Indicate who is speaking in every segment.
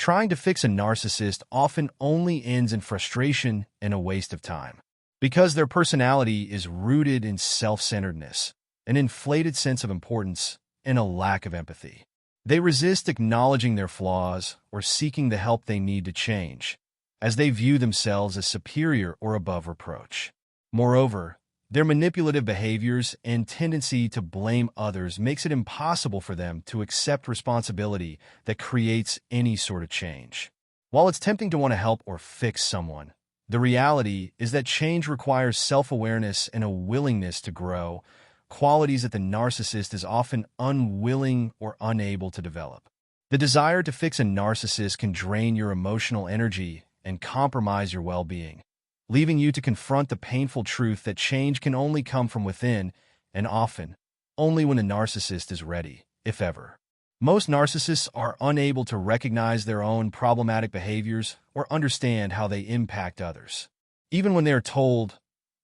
Speaker 1: Trying to fix a narcissist often only ends in frustration and a waste of time. Because their personality is rooted in self-centeredness, an inflated sense of importance, and a lack of empathy. They resist acknowledging their flaws or seeking the help they need to change, as they view themselves as superior or above reproach. Moreover, their manipulative behaviors and tendency to blame others makes it impossible for them to accept responsibility that creates any sort of change. While it's tempting to want to help or fix someone, the reality is that change requires self-awareness and a willingness to grow, qualities that the narcissist is often unwilling or unable to develop. The desire to fix a narcissist can drain your emotional energy and compromise your well-being, leaving you to confront the painful truth that change can only come from within, and often, only when a narcissist is ready, if ever. Most narcissists are unable to recognize their own problematic behaviors or understand how they impact others. Even when they are told,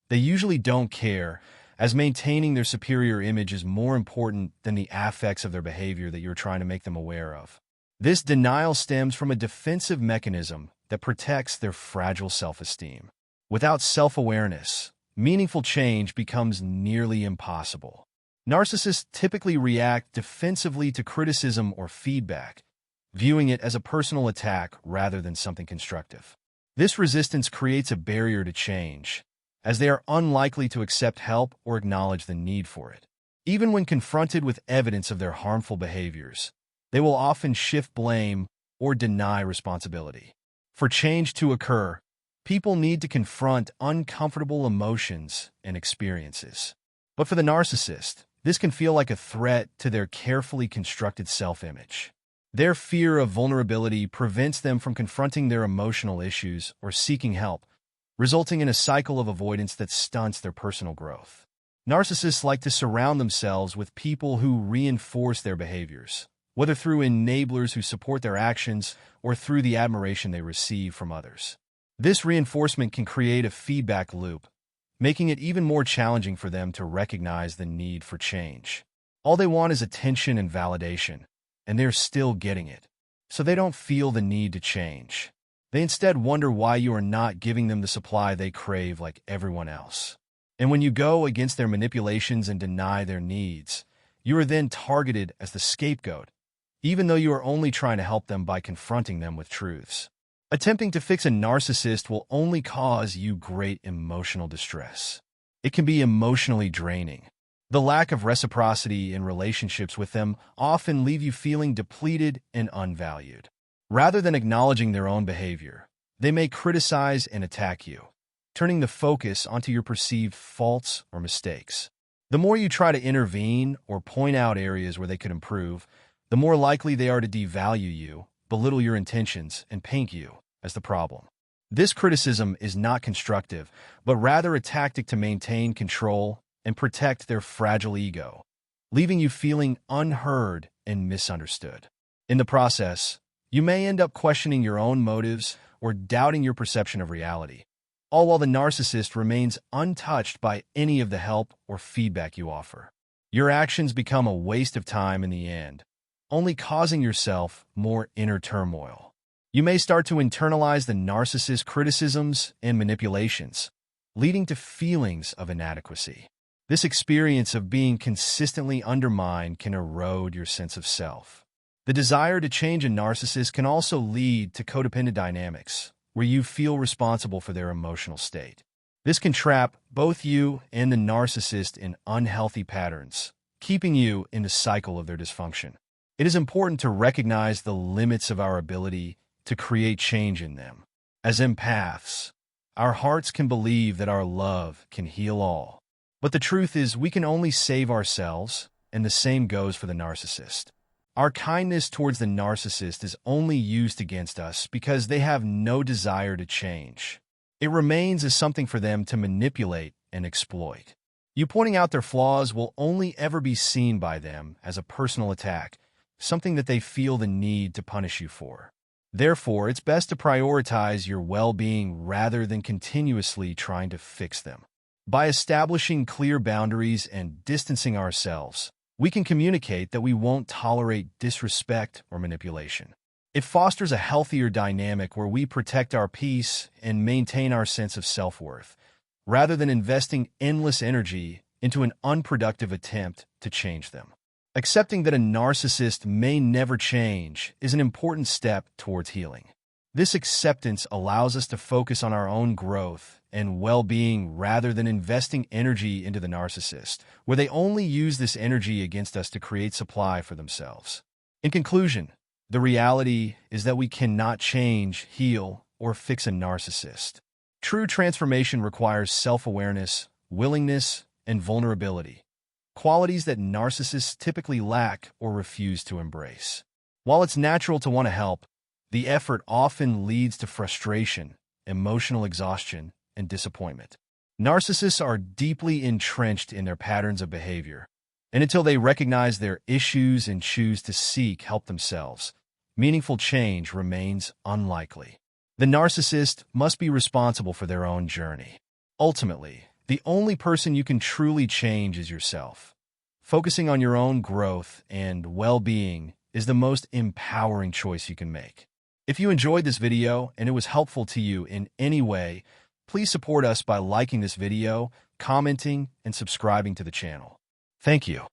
Speaker 1: they usually don't care, as maintaining their superior image is more important than the affects of their behavior that you're trying to make them aware of. This denial stems from a defensive mechanism that protects their fragile self-esteem. Without self-awareness, meaningful change becomes nearly impossible. Narcissists typically react defensively to criticism or feedback, viewing it as a personal attack rather than something constructive. This resistance creates a barrier to change, as they are unlikely to accept help or acknowledge the need for it. Even when confronted with evidence of their harmful behaviors, they will often shift blame or deny responsibility. For change to occur, people need to confront uncomfortable emotions and experiences. But for the narcissist, this can feel like a threat to their carefully constructed self-image. Their fear of vulnerability prevents them from confronting their emotional issues or seeking help, resulting in a cycle of avoidance that stunts their personal growth. Narcissists like to surround themselves with people who reinforce their behaviors, whether through enablers who support their actions or through the admiration they receive from others. This reinforcement can create a feedback loop, making it even more challenging for them to recognize the need for change. All they want is attention and validation, and they're still getting it, so they don't feel the need to change. They instead wonder why you are not giving them the supply they crave like everyone else. And when you go against their manipulations and deny their needs, you are then targeted as the scapegoat, even though you are only trying to help them by confronting them with truths. Attempting to fix a narcissist will only cause you great emotional distress. It can be emotionally draining. The lack of reciprocity in relationships with them often leave you feeling depleted and unvalued. Rather than acknowledging their own behavior, they may criticize and attack you, turning the focus onto your perceived faults or mistakes. The more you try to intervene or point out areas where they could improve, the more likely they are to devalue you, belittle your intentions, and paint you as the problem. This criticism is not constructive, but rather a tactic to maintain control and protect their fragile ego, leaving you feeling unheard and misunderstood. In the process, you may end up questioning your own motives or doubting your perception of reality, all while the narcissist remains untouched by any of the help or feedback you offer. Your actions become a waste of time in the end, only causing yourself more inner turmoil. You may start to internalize the narcissist's criticisms and manipulations, leading to feelings of inadequacy. This experience of being consistently undermined can erode your sense of self. The desire to change a narcissist can also lead to codependent dynamics, where you feel responsible for their emotional state. This can trap both you and the narcissist in unhealthy patterns, keeping you in the cycle of their dysfunction. It is important to recognize the limits of our ability to create change in them. As empaths, our hearts can believe that our love can heal all. But the truth is, we can only save ourselves, and the same goes for the narcissist. Our kindness towards the narcissist is only used against us because they have no desire to change. It remains as something for them to manipulate and exploit. You pointing out their flaws will only ever be seen by them as a personal attack, something that they feel the need to punish you for. Therefore, it's best to prioritize your well-being rather than continuously trying to fix them. By establishing clear boundaries and distancing ourselves, we can communicate that we won't tolerate disrespect or manipulation. It fosters a healthier dynamic where we protect our peace and maintain our sense of self-worth, rather than investing endless energy into an unproductive attempt to change them. Accepting that a narcissist may never change is an important step towards healing. This acceptance allows us to focus on our own growth and well-being rather than investing energy into the narcissist, where they only use this energy against us to create supply for themselves. In conclusion, the reality is that we cannot change, heal, or fix a narcissist. True transformation requires self-awareness, willingness, and vulnerability, qualities that narcissists typically lack or refuse to embrace. While it's natural to want to help, the effort often leads to frustration, emotional exhaustion, and disappointment. Narcissists are deeply entrenched in their patterns of behavior, and until they recognize their issues and choose to seek help themselves, meaningful change remains unlikely. The narcissist must be responsible for their own journey. Ultimately, the only person you can truly change is yourself. Focusing on your own growth and well-being is the most empowering choice you can make. If you enjoyed this video and it was helpful to you in any way, please support us by liking this video, commenting, and subscribing to the channel. Thank you.